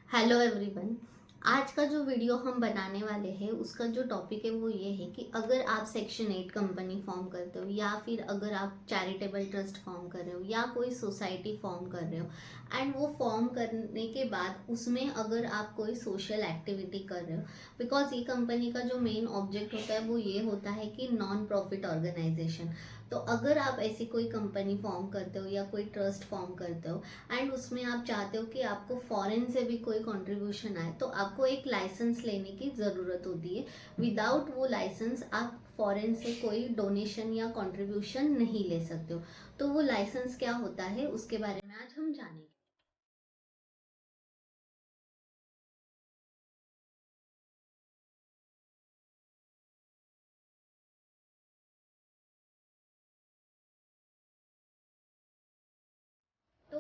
Hello everyone. आज का जो वीडियो हम बनाने वाले हैं उसका जो टॉपिक है वो ये है कि अगर आप सेक्शन 8 कंपनी फॉर्म करते हो या फिर अगर आप चैरिटेबल ट्रस्ट फॉर्म कर रहे हो या कोई सोसाइटी फॉर्म कर रहे हो एंड वो फॉर्म करने के बाद उसमें अगर आप कोई सोशल एक्टिविटी कर रहे हो, बिकॉज ये कंपनी का जो मेन ऑब्जेक्ट होता है वो ये होता है कि नॉन प्रॉफिट ऑर्गेनाइजेशन। तो अगर आप ऐसी कोई कंपनी फॉर्म करते हो या कोई ट्रस्ट फॉर्म करते हो एंड उसमें आप चाहते हो कि आपको फॉरेन से भी कोई कंट्रीब्यूशन आए, तो आपको एक लाइसेंस लेने की ज़रूरत होती है। विदाउट वो लाइसेंस आप फॉरेन से कोई डोनेशन या कंट्रीब्यूशन नहीं ले सकते हो। तो वो लाइसेंस क्या होता है उसके बारे में आज हम जानेंगे। तो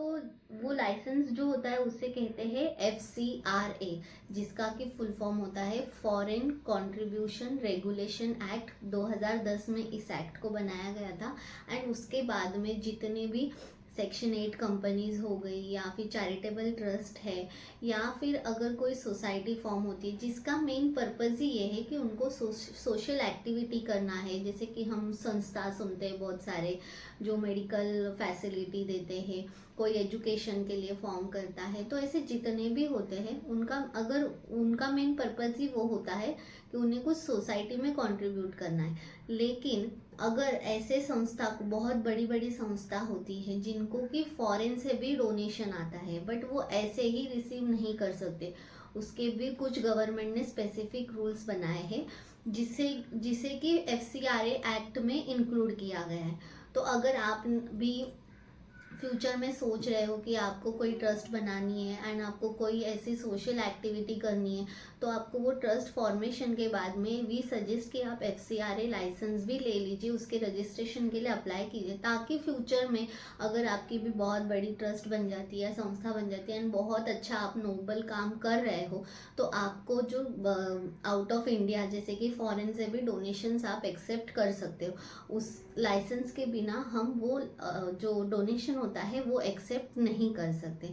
वो लाइसेंस जो होता है उसे कहते हैं FCRA, जिसका कि फुल फॉर्म होता है फॉरेन कंट्रीब्यूशन रेगुलेशन एक्ट। 2010 में इस एक्ट को बनाया गया था एंड उसके बाद में जितने भी सेक्शन 8 कंपनीज हो गई या फिर चैरिटेबल ट्रस्ट है या फिर अगर कोई सोसाइटी फॉर्म होती है जिसका मेन पर्पज़ ही ये है कि उनको सोशल एक्टिविटी करना है, जैसे कि हम संस्था सुनते हैं बहुत सारे जो मेडिकल फैसिलिटी देते हैं, कोई एजुकेशन के लिए फॉर्म करता है, तो ऐसे जितने भी होते हैं उनका अगर उनका मेन पर्पज़ ही वो होता है कि उन्हें कुछ सोसाइटी में कंट्रीब्यूट करना है। लेकिन अगर ऐसे संस्था बहुत बड़ी बड़ी संस्था होती है जिनको कि फॉरेन से भी डोनेशन आता है बट वो ऐसे ही रिसीव नहीं कर सकते, उसके भी कुछ गवर्नमेंट ने स्पेसिफिक रूल्स बनाए हैं जिसे जिसे कि FCRA एक्ट में इंक्लूड किया गया है। तो अगर आप भी फ्यूचर में सोच रहे हो कि आपको कोई ट्रस्ट बनानी है एंड आपको कोई ऐसी सोशल एक्टिविटी करनी है, तो आपको वो ट्रस्ट फॉर्मेशन के बाद में वी सजेस्ट कि आप FCRA लाइसेंस भी ले लीजिए, उसके रजिस्ट्रेशन के लिए अप्लाई कीजिए, ताकि फ्यूचर में अगर आपकी भी बहुत बड़ी ट्रस्ट बन जाती है, संस्था बन जाती है एंड बहुत अच्छा आप नोबल काम कर रहे हो, तो आपको जो आउट ऑफ इंडिया जैसे कि फॉरेन से भी डोनेशंस आप एक्सेप्ट कर सकते हो। उस लाइसेंस के बिना हम वो जो डोनेशन होता है वो एक्सेप्ट नहीं कर सकते।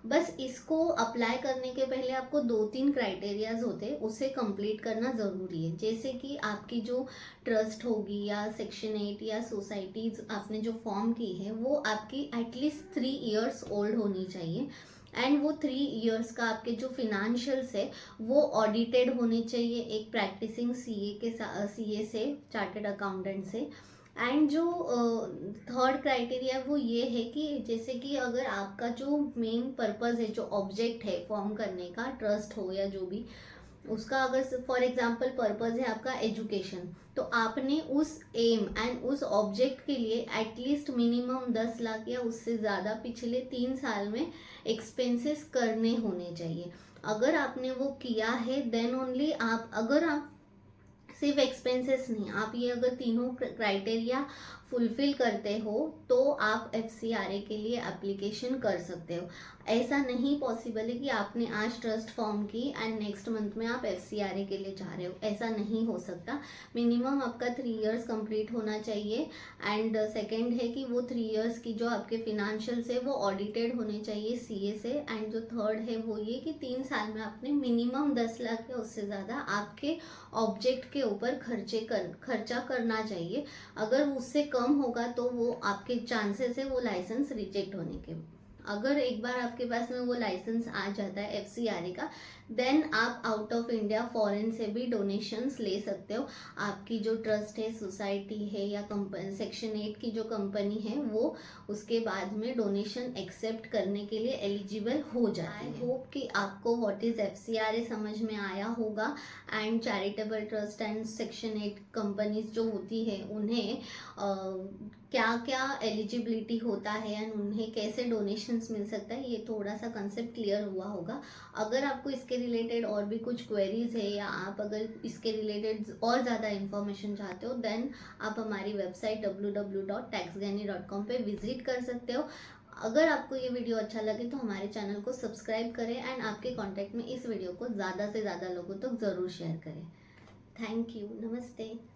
बस इसको अप्लाई करने के पहले आपको 2-3 क्राइटेरियाज होते हैं, उसे कंप्लीट करना ज़रूरी है। जैसे कि आपकी जो ट्रस्ट होगी या सेक्शन 8 या सोसाइटीज़ आपने जो फॉर्म की है वो आपकी एटलीस्ट 3 इयर्स ओल्ड होनी चाहिए एंड वो 3 इयर्स का आपके जो फिनेंशियल्स है वो ऑडिटेड होने चाहिए एक प्रैक्टिसिंग CA से, चार्टर्ड अकाउंटेंट से। एंड जो थर्ड क्राइटेरिया वो ये है कि जैसे कि अगर आपका जो मेन पर्पस है, जो ऑब्जेक्ट है फॉर्म करने का, ट्रस्ट हो या जो भी उसका, अगर फॉर एग्जांपल पर्पस है आपका एजुकेशन, तो आपने उस एम एंड उस ऑब्जेक्ट के लिए एटलीस्ट मिनिमम 10 लाख या उससे ज़्यादा पिछले 3 साल में एक्सपेंसेस करने होने चाहिए। अगर आपने वो किया है देन ओनली आप, अगर आप सिर्फ एक्सपेंसेस नहीं, आप ये अगर तीनों क्राइटेरिया फुलफिल करते हो तो आप FCRA के लिए एप्लीकेशन कर सकते हो। ऐसा नहीं पॉसिबल है कि आपने आज ट्रस्ट फॉर्म की एंड नेक्स्ट मंथ में आप FCRA के लिए जा रहे हो, ऐसा नहीं हो सकता। मिनिमम आपका 3 इयर्स कंप्लीट होना चाहिए एंड सेकेंड है कि वो 3 इयर्स की जो आपके फिनेंशियल्स है वो ऑडिटेड होने चाहिए CA से। एंड जो थर्ड है वो ये कि 3 साल में आपने मिनिमम 10 लाख या उससे ज़्यादा आपके ऑब्जेक्ट के ऊपर खर्चा करना चाहिए। अगर उससे कम होगा तो वो आपके चांसेस है वो लाइसेंस रिजेक्ट होने के। अगर एक बार आपके पास में वो लाइसेंस आ जाता है FCRA का, देन आप आउट ऑफ इंडिया फॉरेन से भी डोनेशंस ले सकते हो। आपकी जो ट्रस्ट है, सोसाइटी है या कंपनी सेक्शन 8 की जो कंपनी है वो उसके बाद में डोनेशन एक्सेप्ट करने के लिए एलिजिबल हो जाती है। आई होप कि आपको व्हाट इज FCRA समझ में आया होगा and charitable trust and section 8 companies जो होती है उन्हें क्या क्या एलिजिबिलिटी होता है एंड उन्हें कैसे डोनेशंस मिल सकता है, ये थोड़ा सा कंसेप्ट क्लियर हुआ होगा। अगर आपको इसके रिलेटेड और भी कुछ क्वेरीज है या आप अगर इसके रिलेटेड और ज़्यादा इन्फॉर्मेशन चाहते हो देन आप हमारी वेबसाइट www.taxgani.com पे विजिट कर सकते हो। अगर आपको ये वीडियो अच्छा लगे तो हमारे चैनल को सब्सक्राइब करें एंड आपके कॉन्टैक्ट में इस वीडियो को ज़्यादा से ज़्यादा लोगों तक ज़रूर शेयर करें। Thank you. नमस्ते।